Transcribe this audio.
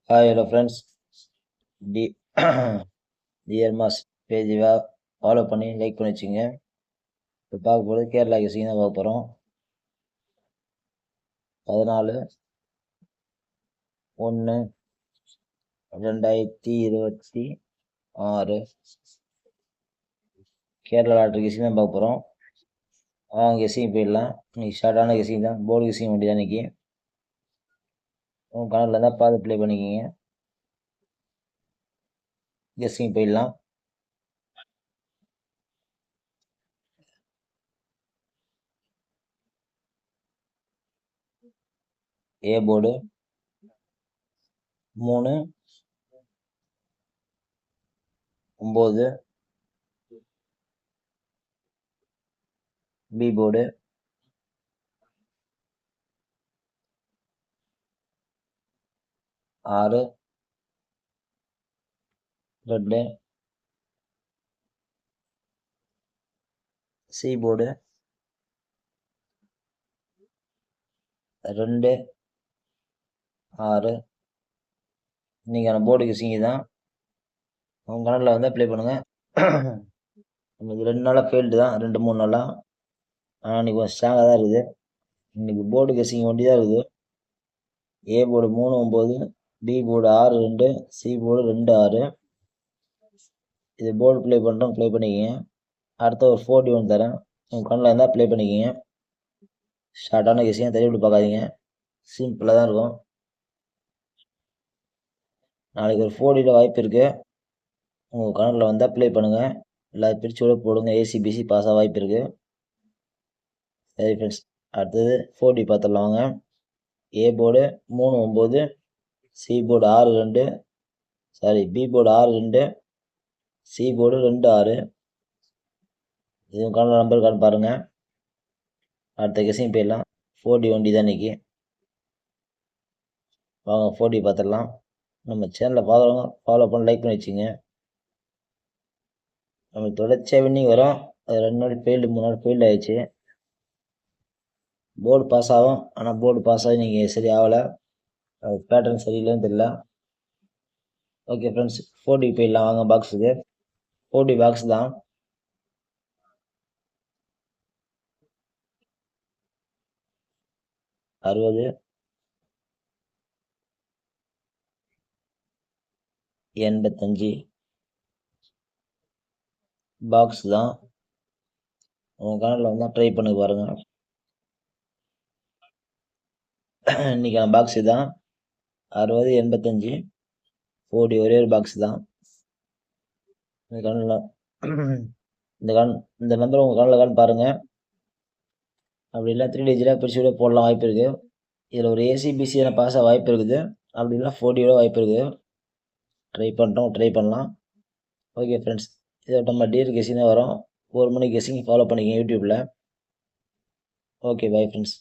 Hi, hello friends. டி dear mass பேஜை follow பண்ணி லைக் பண்ணி வச்சுங்க. இப்போ பார்க்க போகிறது கேரளா கெஸிங் தான் பார்க்க போகிறோம். 14/1/2026 கேரளா லாட்ரி கெஸிங் தான் பார்க்க போகிறோம். கெஸிங் போயிடலாம். இன்னைக்கு ஷார்ட்டான கெஸிங் தான், போர்டு கெஸிங் வண்டி தான் இன்னைக்கு. உங்கள் கணக்கில் இருந்தால் பார்த்து ப்ளே பண்ணிக்கிங்க. கெஸிங் போயிடலாம். A board 3 9. B board 6 2. C board 2 6. இன்னைக்கான போர்டு கெஸிங் தான். உங்கள் கணக்கில் வந்தால் ப்ளே பண்ணுங்கள். இன்னைக்கு 2 நாளாக ஃபெயில்டு தான், 2-3 நாளாக. ஆனால் இன்னைக்கு கொஞ்சம் ஸ்ட்ராங்காக தான் இருக்குது. இன்னைக்கு போர்டு கெஸிங் வண்டி தான் இருக்குது. A board 3-9, B board 6-2, C board 2-6. இது போர்டு ப்ளே பண்ணுறோம், ப்ளே பண்ணிக்கிங்க. அடுத்த ஒரு 4D ஒன்று தரேன், உங்கள் கண்ணில் இருந்தால் ப்ளே பண்ணிக்கிங்க. ஷார்ட்டான கெஸிங்க, தள்ளி பார்க்காதீங்க, சிம்பிளாக தான் இருக்கும். நாளைக்கு ஒரு 4Dயில் வாய்ப்பு இருக்குது. உங்கள் கணக்கில் வந்தால் ப்ளே பண்ணுங்கள். எல்லாரும் பிரித்து விட போடுங்க. ஏசிபிசி பாஸாக வாய்ப்பு இருக்குது. சரி ஃப்ரெண்ட்ஸ், அடுத்தது 4D பார்த்துடலாம் வாங்க. A board 3-9, C board 6-2, B board 6-2, C board 2-6. இது கால நம்பர் கார்டு பாருங்க. அடுத்த கெஸிங் போயிடலாம். 4D வண்டி தான் இன்னைக்கு. வாங்க 4D பார்த்துடலாம். நம்ம சேனலில் பார்க்குறவங்க ஃபாலோ பண்ணி லைக் பண்ணி வச்சுங்க. நம்ம தொடர்ச்சியாக வின்னிங் வரும். அது 2 நாள் ஃபெயில்டு, 3 நாள் ஃபெயில்டு ஆயிடுச்சு. போர்டு பாஸ் ஆகும், ஆனால் போர்டு பாஸ் ஆகி நீங்கள் சரி ஆகலை. பேட்டர்ன் சரியில்லைன்னு தெரியல. ஓகே ஃப்ரெண்ட்ஸ், 4D போயிடலாம் வாங்க. பாக்ஸுக்கு 4D பாக்ஸ் தான். அறுபது 85 பாக்ஸ் தான். உங்கள் கணக்கில் வந்தால் ட்ரை பண்ணி பாருங்க. இன்னைக்கான பாக்ஸ் தான் 60 85 4D ஒரே ஒரு பாக்ஸ் தான். இந்த கண்ணில் இந்த நம்பர் உங்கள் கண்ணில் கான் பாருங்கள். அப்படி இல்லை 3 டிஜிட்டாக பிரிச்சு விட போடலாம், வாய்ப்பு இருக்குது. இதில் ஒரு ஏசிபிசியான பாஸாக வாய்ப்பு இருக்குது. அப்படி இல்லை 4Dயோட வாய்ப்பு இருக்குது. ட்ரை பண்ணலாம். ஓகே ஃப்ரெண்ட்ஸ், இதை நம்ம டியர் கெஸிங் தான் வரும். 1 மணி கெஸிங் ஃபாலோ பண்ணிக்கங்க யூடியூப்பில். Okay, bye friends.